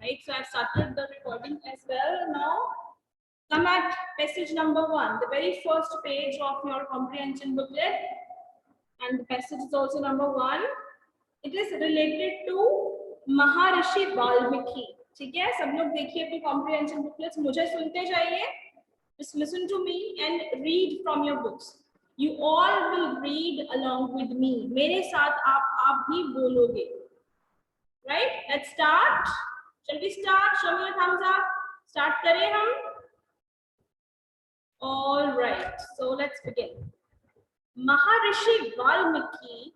right? So I've started the recording as well. Now come at passage number 1, the very first page of your comprehension booklet, and the passage is also number 1. It is related to Maharishi Valmiki. ठीक है, सब लोग देखिए अपनी comprehension booklets, मुझे सुनते जाइए. Just listen to me and read from your books. You all will read along with me. मेरे साथ आप भी बोलोगे. Right? Let's start. Shall we start? Show me your thumbs up. Start करें हम. All right. So let's begin. Maharishi Valmiki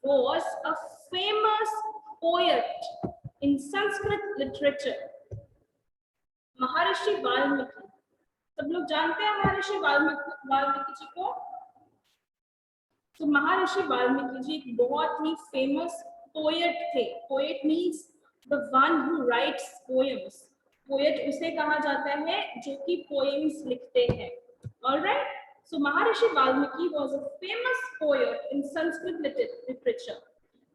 was a famous poet in Sanskrit literature. Maharishi Valmiki. सब लोग जानते हैं महर्षि वाल्मीकि जी को. तो महर्षि वाल्मीकि जी एक बहुत ही फेमस पोएट थे. Poet means the one who rights poems. Poet उसे कहा जाता है जो कि पोएम्स लिखते हैं. Alright. So Maharshi Valmiki was a famous poet in Sanskrit literature.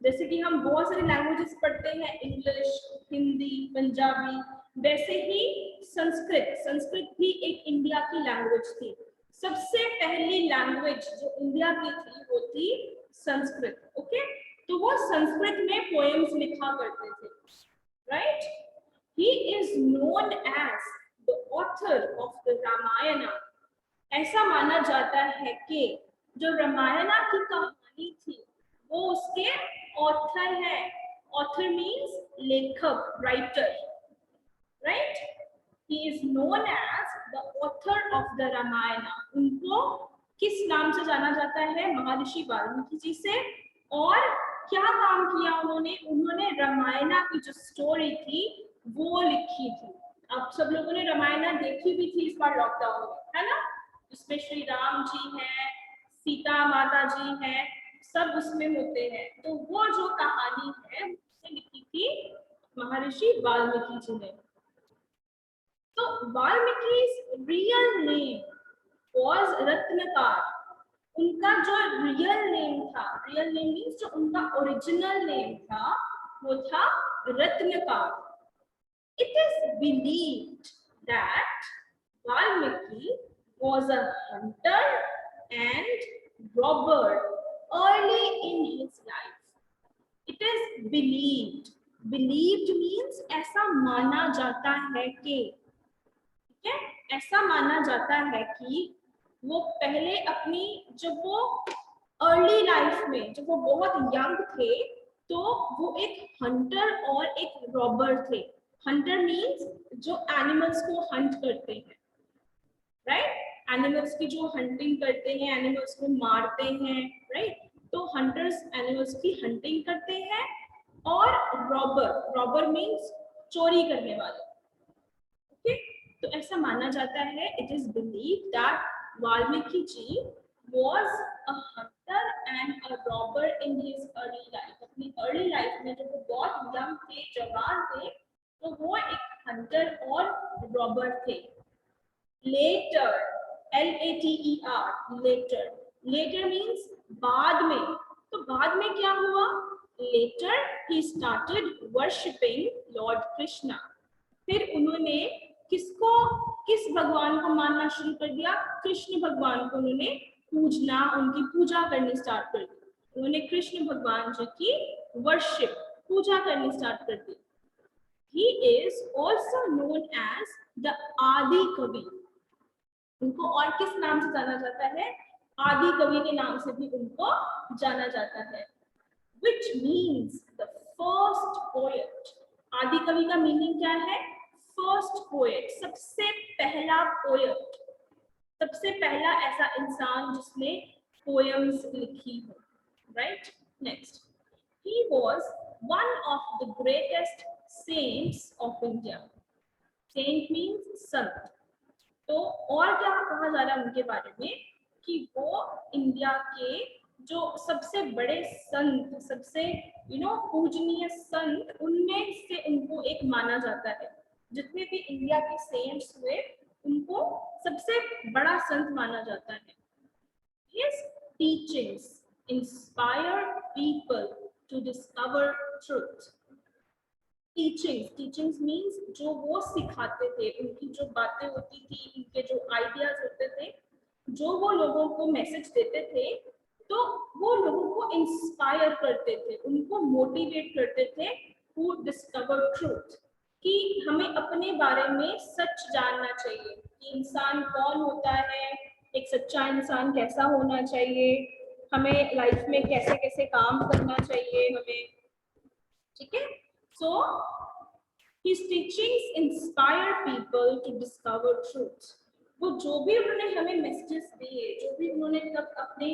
जैसे कि हम बहुत सारे लैंग्वेजेस पढ़ते हैं, इंग्लिश, हिंदी, पंजाबी, वैसे ही संस्कृत भी एक इंडिया की लैंग्वेज थी. सबसे पहली लैंग्वेज जो इंडिया की थी वो थी संस्कृत. ओके. तो वो संस्कृत में पोएम्स लिखा करते थे. Right. He is known as the author of the Ramayana. ऐसा माना जाता है कि जो रामायण की कहानी थी वो उसके ऑथर है. ऑथर मीन्स लेखक, writer. Right. He is known as the author of the Ramayana. उनको किस नाम से जाना जाता है? महर्षि वाल्मीकि जी से. और क्या काम किया उन्होंने? उन्होंने रामायण की जो स्टोरी थी वो लिखी थी. आप सब लोगों ने रामायण देखी भी थी इस बार लॉकडाउन में, है ना? उसमें श्री राम जी हैं, सीता माता जी हैं, सब उसमें होते हैं. तो वो जो कहानी है उसने लिखी थी महर्षि वाल्मीकि जी ने. तो वाल्मीकि's रियल नेम was रत्नकार. उनका जो रियल नेम था, रियल नेम मीन्स जो उनका ओरिजिनल नेम था वो था रत्नकार. It is believed that Valmiki was a hunter and robber early in his life. It is believed. Believed means ऐसा माना जाता है कि, ठीक है, ऐसा माना जाता है कि वो पहले अपनी, जब वो अर्ली लाइफ में, जब वो बहुत यंग थे, तो वो एक हंटर और एक रॉबर थे. हंटर मीन्स जो एनिमल्स को हंट करते हैं. राइट. एनिमल्स की जो हंटिंग करते हैं, एनिमल्स को मारते हैं. राइट. तो हंटर्स एनिमल्स की हंटिंग करते हैं. और रॉबर, रॉबर मीन्स चोरी करने वाले. ओके. तो ऐसा माना जाता है, it is believed that Valmiki ji was a hunter and a robber in his early life. अपनी अर्ली लाइफ में जब वो बहुत यंग थे, जवान थे, तो वो एक हंटर और रॉबर थे. Later, LATER, later. Later means बाद में. तो बाद में क्या हुआ? Later he started worshipping Lord Krishna. फिर उन्होंने किस भगवान को मानना शुरू कर दिया? कृष्ण भगवान को उन्होंने पूजना, उनकी पूजा करनी स्टार्ट कर दी. उन्होंने कृष्ण भगवान जी की वर्शिप, पूजा करनी स्टार्ट कर दी. He is also known as the आदि कवि. उनको और किस नाम से जाना जाता है? आदि कवि के नाम से भी उनको जाना जाता है. Which means the first poet. आदि कवि का मीनिंग क्या है? फर्स्ट पोएट, सबसे पहला पोएट, सबसे पहला ऐसा इंसान जिसने पोएम्स लिखी हो. Right. Next. He was one of the greatest saints of India. Saint means संत. तो और क्या कहा जा रहा है उनके बारे में? कि वो इंडिया के जो सबसे बड़े संत, सबसे पूजनीय संत, उनमें से उनको एक माना जाता है. जितने भी इंडिया के सेंट्स हुए उनको सबसे बड़ा संत माना जाता है. His teachings inspire people to discover truth. Teachings means जो वो सिखाते थे, उनकी जो बातें होती थी, उनके जो आइडियाज होते थे, जो वो लोगों को मैसेज देते थे, तो वो लोगों को इंस्पायर करते थे, उनको मोटिवेट करते थे टू डिस्कवर ट्रूथ, कि हमें अपने बारे में सच जानना चाहिए कि इंसान कौन होता है, एक सच्चा इंसान कैसा होना चाहिए, हमें लाइफ में कैसे कैसे काम करना चाहिए हमें, ठीक है। सो his teachings inspire people to discover truth. वो जो भी उन्होंने हमें मैसेजेस दिए, जो भी उन्होंने तब अपने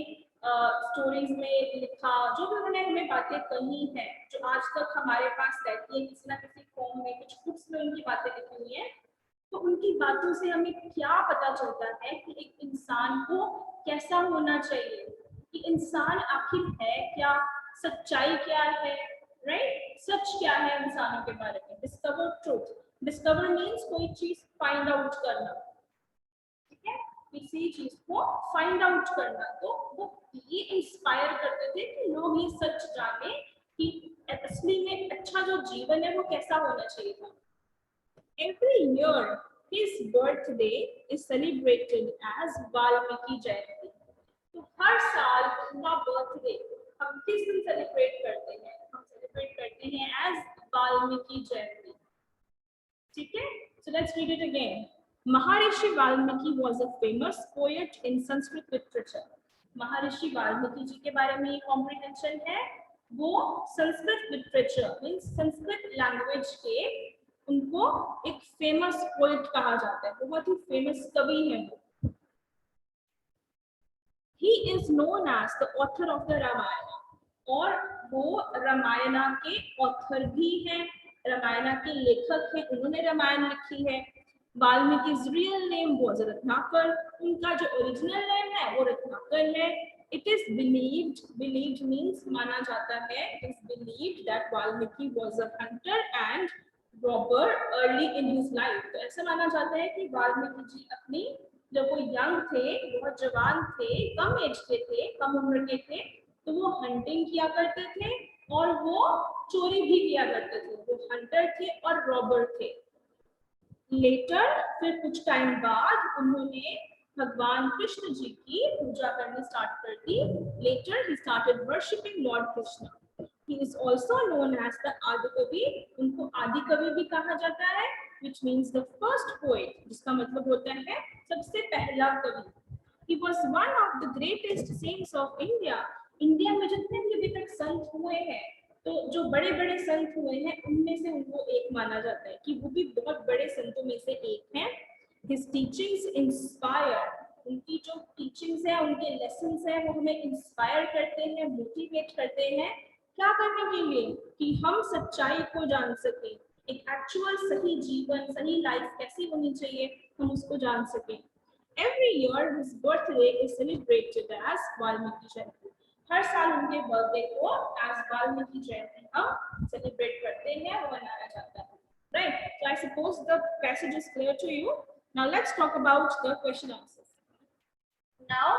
स्टोरीज में लिखा, जो भी उन्होंने हमें बातें कही हैं, जो आज तक हमारे पास रहती है किसी ना किसी फॉर्म में, कुछ बुक्स में उनकी बातें लिखी हुई हैं, तो उनकी बातों से हमें क्या पता चलता है कि एक इंसान को कैसा होना चाहिए, कि इंसान आखिर है क्या, सच्चाई क्या है, राइट, सच क्या है इंसानों के बारे में। डिस्कवर ट्रूथ, डिस्कवर मीन्स कोई चीज फाइंड आउट करना, ठीक है, किसी चीज को फाइंड आउट करना, तो वो ये इंस्पायर करते थे कि लोग ये सच जाने कि असली में अच्छा जो जीवन है वो कैसा होना चाहिए था। Every year, his birthday is celebrated as Valmiki जयंती। तो हर साल उनका बर्थडे हम किस दिन सेलिब्रेट करते हैं, हम सेलिब्रेट करते हैं एज वाल्मीकि जयंती, ठीक है। So let's read it again. Maharishi Valmiki was a famous poet in Sanskrit literature. महर्षि वाल्मीकि जी के बारे में कॉम्प्रिहेंशन है, वो Sanskrit literature means Sanskrit language के उनको एक फेमस पोएट कहा जाता है, बहुत ही फेमस कवि है वो। He is known as the author of the Ramayana, और वो रामायणा के ऑथर भी हैं, रामायणा के लेखक हैं, उन्होंने रामायण लिखी है। वाल्मीकि's real name was रत्नाकर, उनका जो ओरिजिनल नेम है वो रत्नाकर है। It is believed means माना जाता है, it is believed that Valmiki was a hunter and robber early in his life। तो ऐसा माना जाता है कि वाल्मीकि जी अपनी जब वो यंग थे, बहुत जवान थे, कम एज के थे, कम उम्र के थे, तो वो हंटिंग किया करते थे और वो चोरी भी किया करते थे, वो हंटर थे और रॉबर थे। लेटर फिर कुछ टाइम बाद उन्होंने भगवान कृष्ण जी की पूजा करनी स्टार्ट कर दी। Later he started worshipping Lord Krishna. He is also known as the Adikavi, उनको आदिकवि भी कहा जाता है, which means the first poet, जिसका मतलब होता है सबसे पहला कवि। He was one of the greatest saints of India. India में जितने भी अभी तक संत हुए हैं, तो जो बड़े बड़े संत हुए हैं उनमें से उनको एक माना जाता है, कि वो भी बहुत बड़े संतों में से एक हैं। His teachings inspire, उनकी जो टीचिंग्स है, उनके लेसन्स हैं, वो हमें इंस्पायर करते हैं, मोटिवेट करते हैं, क्या करने के लिए, कि हम सच्चाई को जान सकें, एक एक्चुअल सही जीवन, सही लाइफ कैसी होनी चाहिए, हम उसको जान सकें। Every year his birthday is celebrated as Valmiki जयंती। हर साल उनके बर्थडे को एज वाल्मीकि जयंती हम सेलिब्रेट करते हैं, वो मनाया जाता है, right. So I suppose the passage is clear to you. Now let's talk about the question answers. Now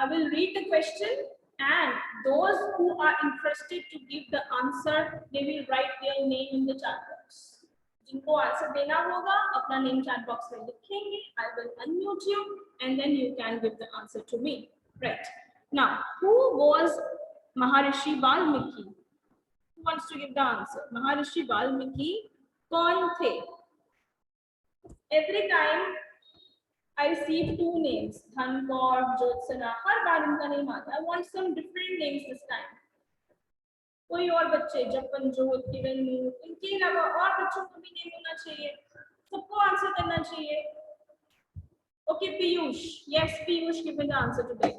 I will read the question and those who are interested to give the answer, they will write their name in the chat box. जिनको answer देना होगा अपना name chat box में लिखेंगे। I will unmute you and then you can give the answer to me, right? Now, who was Maharishi Valmiki? Who wants to give the answer? Maharishi Valmiki कौन थे? Every time I receive two names, Dhankor, Jyotsna, हर बार इनका name आता है। I want some different names this time. कोई और बच्चे, जपनजोत, किरण, इनके अलावा और बच्चों को भी नेम होना चाहिए, सबको आंसर करना चाहिए। Okay, Piyush, yes, Piyush give the answer today.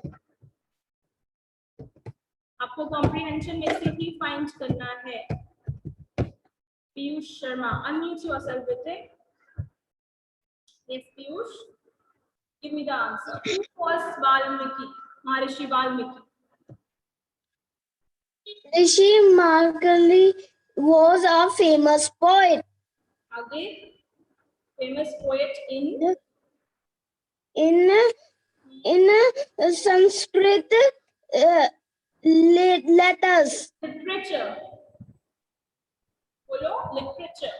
आपको कॉम्प्रिहेंशन में से ही फाइंड करना है। पीयूष शर्मा, अनम्यूट योरसेल्फ बेटे। Yes, Piyush, give me the answer. Who was Valmiki? Maharishi Valmiki. Rishi Markali was a famous poet. आगे, famous poet in Sanskrit letters. literature. बोलो, Literature.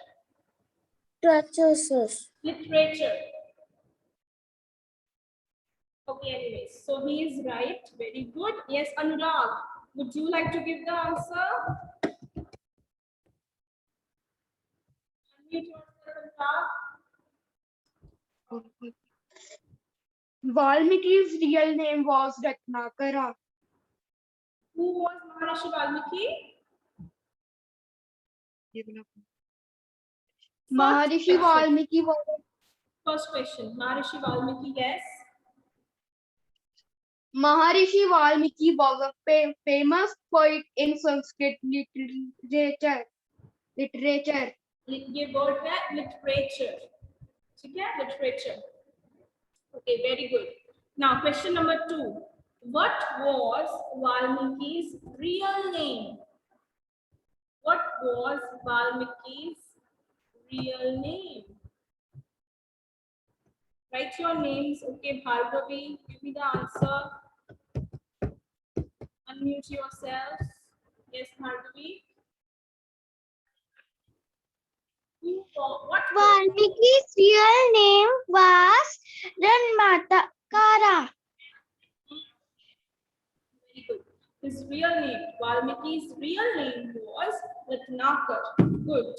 Trachesis. Literature. Okay, anyways, so he is right. Very good. Yes, Anurag, would you like to give the answer? Unmute yourself, Anurag. Valmiki's real name was Ratnakara. Who was Maharishi Valmiki? Maharishi question. Valmiki was First question. Maharishi Valmiki, yes. Maharishi Valmiki was a famous poet in Sanskrit literature. ये word है literature. ठीक है, literature. Okay, very good. Now, question number 2. What was Valmiki's real name? What was Valmiki's real name? Write your names. Okay, Bhargavi, give me the answer. Unmute yourself. Yes, Bhargavi. What? Valmiki's real name was Ranmatakara. Very good. His real name, Valmiki's real name was Ratnakar. Good.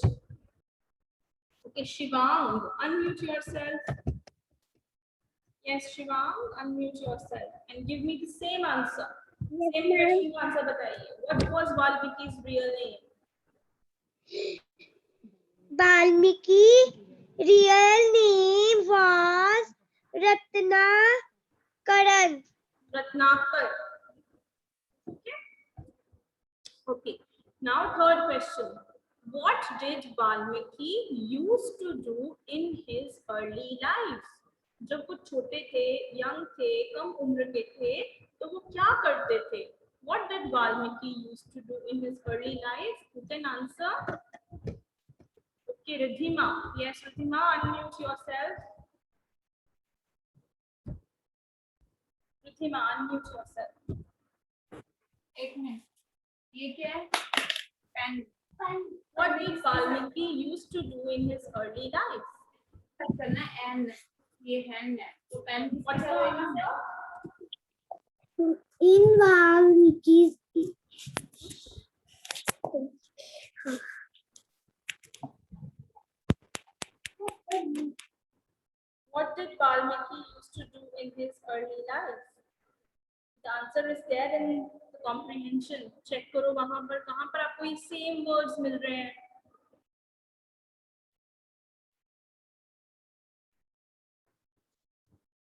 Okay, Shivang, unmute yourself. Yes, Shivang, unmute yourself and give me the same answer. Same question का answer बताइए. What was Valmiki's real name? Valmiki real name was Ratnakaran. Ratnakar. Okay. Okay. Now third question. What did Valmiki used to do in his early life? जब वो छोटे थे, young थे, कम उम्र के थे, तो वो क्या करते थे? What did Valmiki used to do in his early life? Who can answer? Okay, Ridhima. Yes, Ridhima, unmute yourself. Ridhima, unmute yourself. एक मिनट ये क्या है pen What did Valmiki used to do in his early life? करना and ये hand है तो pen What's the answer? In Valmiki's What did Valmiki used to do in his early life? The answer is there in the comprehension. Check करो वहां पर कहां पर आपको ये same words मिल रहे हैं.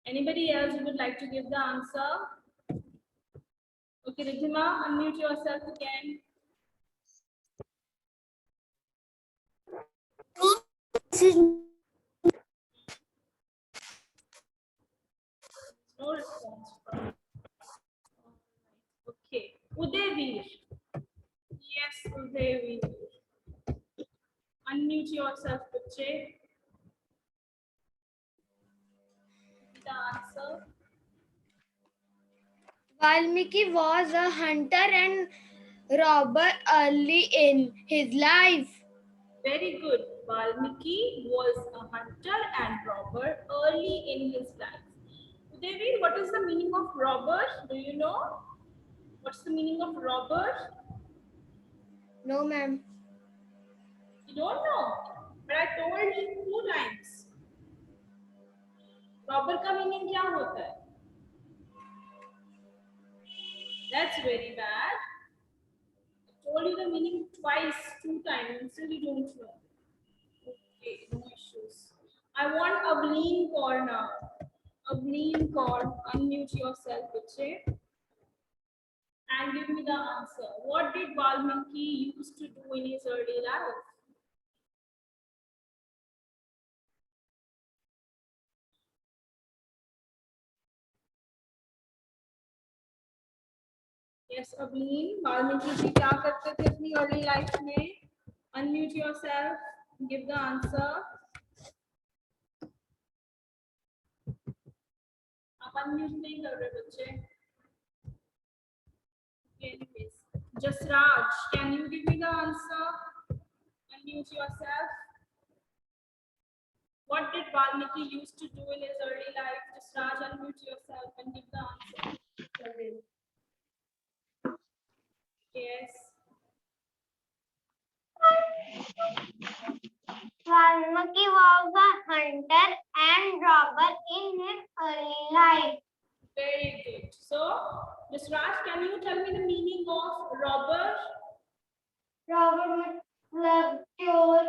Anybody else who would like to give the answer? Okay, Ridhima, unmute yourself again. No response from. Okay, Udayveer. Yes, Udayveer. Unmute yourself, बच्चे. The answer. Valmiki was a hunter and robber early in his life. Very good. Valmiki was a hunter and robber early in his life. Udayveer, what is the meaning of robber? Do you know? What's the meaning of robber? No, ma'am. You don't know. But I told you 2 times. Robber का meaning क्या होता है? That's very bad. I told you the meaning twice, 2 times, and still you don't know. Okay, no issues. I want Avleen Kaur now. Avleen Kaur, unmute yourself, Biche, and give me the answer. What did Valmiki used to do in his early life? Yes, Avleen, Valmiki ji क्या करते थे अपनी early life में? Unmute yourself, give the answer. आप unmute नहीं कर रहे बच्चे. Anyways, Jasraj, can you give me the answer? Unmute yourself. What did Valmiki used to do in his early life? Just Raj, unmute yourself and give the answer. Yes. Valmiki was a hunter and robber in his early life. Very good. So, Ms. Raj, can you tell me the meaning of robber? Robber मतलब चोर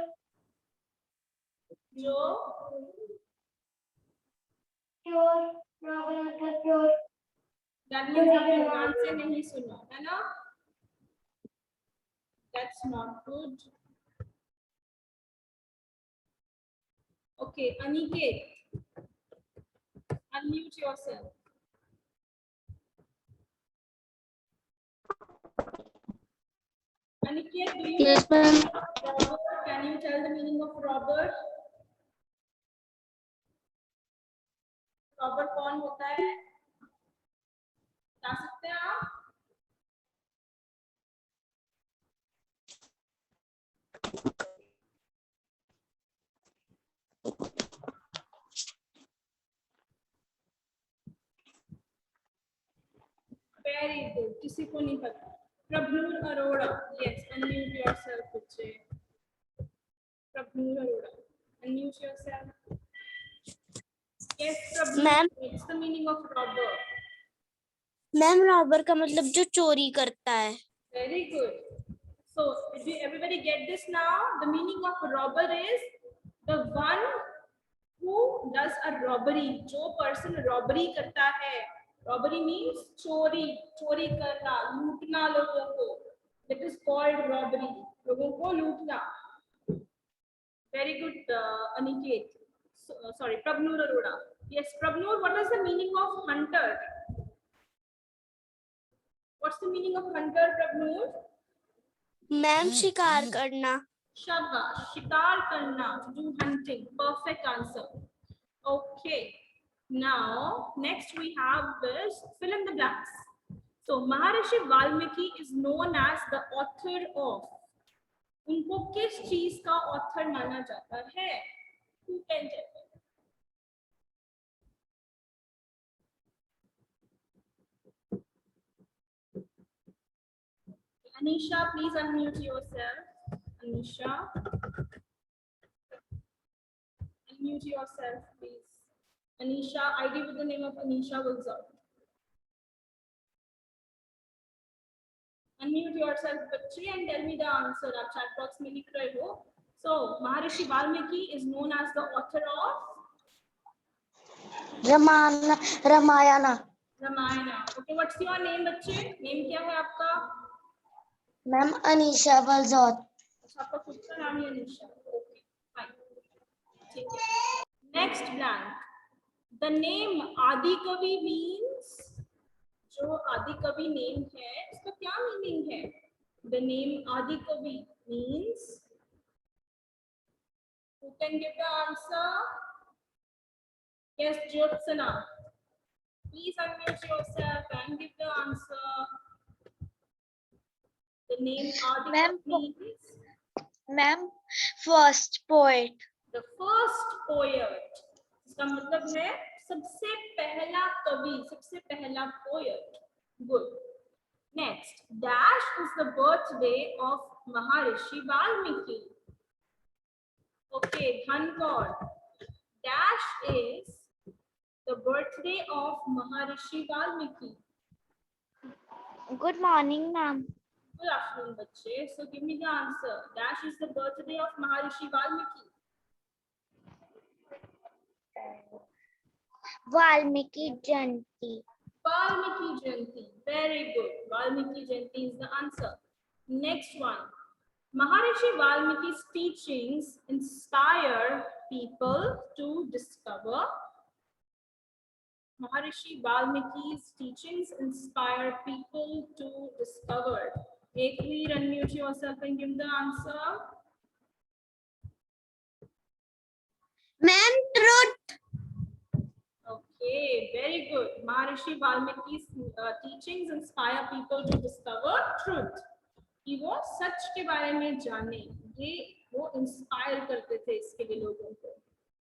Jo? चोर robber मतलब चोर That means आपने ध्यान से नहीं सुना, है ना? That's not good. Okay, Aniket, unmute yourself. Aniket, do you Yes, know ma'am. robber? Can you tell the meaning of robber? Robber कौन होता है? बता सकते हैं आप? Very good. किसी को नहीं पता. Prabhur Arora. Yes, unmute yourself, बच्चे. Prabhur Arora. Unmute yourself. Yes, Prabhur. Ma'am. What's the meaning of robber? Ma'am robber का मतलब जो चोरी करता है. Very good. So, did you everybody get this now? The meaning of robber is the one who does a robbery. जो person robbery करता है. Robbery means चोरी, चोरी करना, लूटना लोगों को. That is called robbery. लोगों को लूटना. Very good, Aniket. Sorry, Prabhnur Arora. Yes, Prabhnur, what is the meaning of hunter? What's the meaning of hunter, Prabhnur? Ma'am शिकार करना. Shabash, shikar karna, to do hunting. Perfect answer. Okay. Now, next we have this fill in the blanks. So, Maharishi Valmiki is known as the author of. उनको किस चीज का author माना जाता है? Who can tell me? Anisha, please unmute yourself. Anisha. Unmute yourself, please. Anisha, ID with the name of Anisha Wilson. Unmute yourself, बच्चे, and tell me the answer. आप chat box में लिख रहे हो. So, Maharishi Valmiki is known as the author of Ramayan. Ramayana. Okay, what's your name, बच्चे? Name क्या है आपका? मैम अनीशा बलजौत. अच्छा, आपका खुद का नाम है अनीशा. Okay, fine. ठीक है. Next blank. The name Adi Kavi means. जो आदि कवि नेम है उसका क्या मीनिंग है? The name Adi Kavi means. Who can give the answer? Yes, Jyotsana. Please unmute yourself and give the answer. The name Adi Ma'am, Kavi means. Ma'am first poet. The first poet. इसका मतलब है सबसे पहला कवि, सबसे पहला poet. Good. Next, Dash is the birthday of Maharishi Valmiki. Okay, Dhankor. Dash is the birthday of Maharishi Valmiki. Good morning ma'am. Good afternoon, bache. So give me the answer. Dash is the birthday of Maharishi Valmiki. Valmiki Jayanti. Valmiki Jayanti. Very good. Valmiki Jayanti is the answer. Next one. Maharishi Valmiki's teachings inspire people to discover. Maharishi Valmiki's teachings inspire people to discover. Ekveer, unmute yourself and give the answer. Ma'am truth. Okay, very good. Maharishi Valmiki's teachings inspire people to discover truth. कि वो सच के बारे में जाने. ये वो inspire करते थे इसके लिए लोगों को।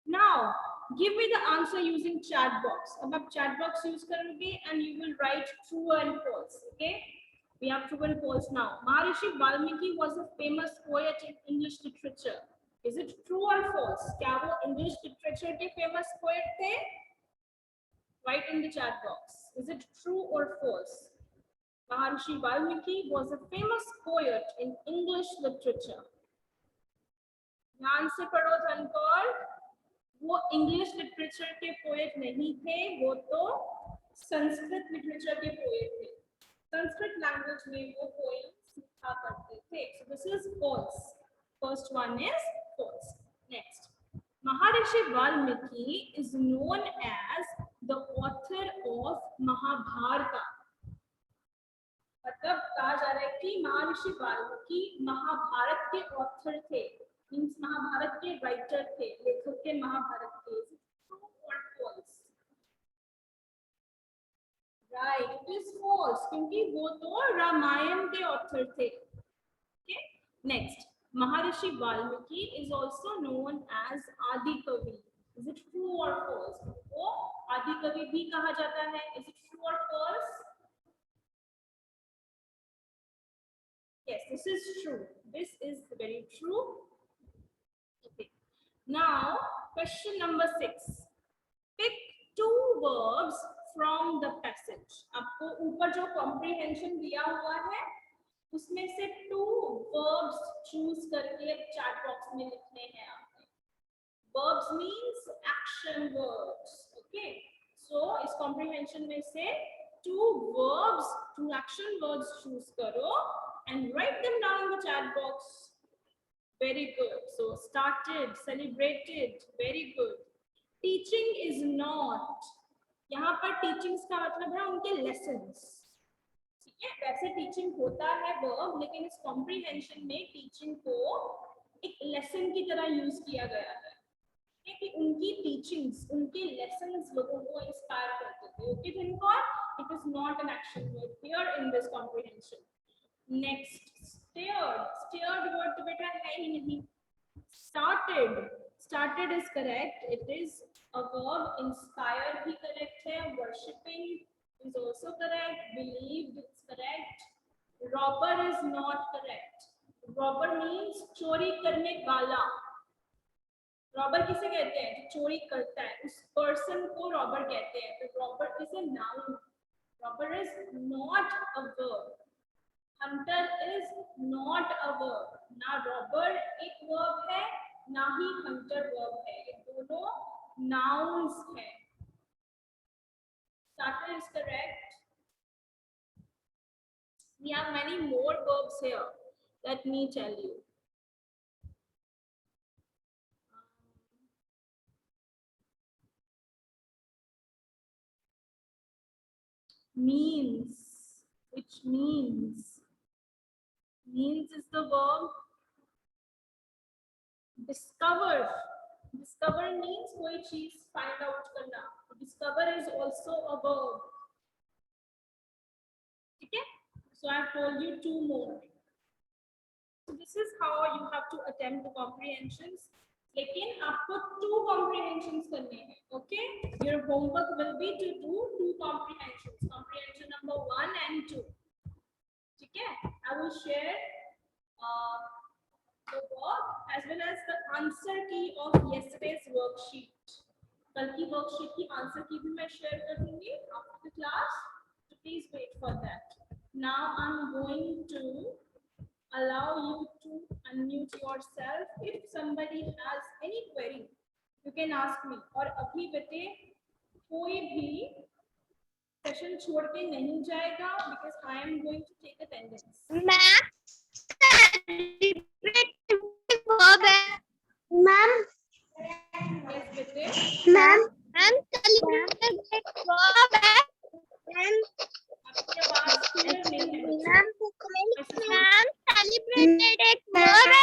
Now, give me the answer using chat box. अब आप chat box use करोगे and you will write true and false. Okay? We have true and false now. Maharishi Valmiki was a famous poet in English literature. Is it true or false? क्या वो English literature के famous poet थे? Write in the chat box. Is it true or false? Maharishi Valmiki was a famous poet in English literature. ध्यान से पढ़ो धनकौर। वो English literature के poet नहीं थे, वो तो संस्कृत लिटरेचर के पोएट थे। संस्कृत लैंग्वेज में वो पोएम्स लिखा करते थे। So this is false. First one is false. Next, Maharishi Valmiki is known as the author of Mahabharata. मतलब कहा जा रहा है कि महर्षि वाल्मीकि महाभारत के ऑथर थे, मींस महाभारत के राइटर थे, लेखक के महाभारत के। True or false? Right, it is false क्योंकि वो तो रामायण के ऑथर थे। Okay, next, Maharshi Valmiki is also known as आदि कवि. Is it true or false? वो आदि कवि भी कहा जाता है. Is it true or false? Yes, this is true. This is very true. Okay. Now, question number 6. Pick two verbs from the passage. आपको ऊपर जो comprehension दिया हुआ है, उसमें से 2 verbs choose करके chat box में लिखने हैं आपने. Verbs means action verbs. Okay. So इस comprehension में से 2 verbs, 2 action verbs choose करो and write them down in the chat box. Very good. So started, celebrated, very good. Teaching is not. यहाँ पर teachings का मतलब है उनके lessons. ठीक है, वैसे teaching होता है verb, लेकिन इस comprehension में teaching को एक lesson की तरह use किया गया है कि उनकी teachings, उनके lessons लोगों को inspire करते थे. Okay, Dhinkar? It is not an action word here in this comprehension. Next, stirred. Stirred word तो बेटा है ही नहीं. Started. Started is correct. It is a verb. Inspire भी correct है. Worshipping is also correct. Believed is correct. Robber is not correct. Robber means चोरी करने वाला. Robber किसे कहते हैं? जो चोरी करता है, उस person को robber कहते हैं. तो robber is a noun. Robber is not a verb. Hunter is not a verb. ना robber एक verb है, ना ही hunter verb है. ये दोनों nouns हैं. Starter is correct. We have many more verbs here. Let me tell you. Means, which means. Means is the verb. Discover. Discover means कोई चीज find out करना. Discover is also a verb. ठीक है? So I have told you 2 more. So this is how you have to attempt the comprehensions. लेकिन आपको 2 comprehensions करने हैं. Okay? Your homework will be to do 2 comprehensions. Comprehension number 1 and 2. ठीक है? I will share the work as well as the answer key of yesterday's worksheet. कल की worksheet की answer key भी मैं share कर दूंगी after the class. So please wait for that. Now I'm going to allow you to unmute yourself. If somebody has any query, you can ask me. और अभी बेटे कोई भी सेशन छोड़ के नहीं जाएगा because I am going to take attendance. Ma'am ma'am Yes बेटे. मैम सेलिब्रेटेड वर्ब है मैम आपकी आवाज क्लियर नहीं है. मैम सेलिब्रेटेड एक वर्ब है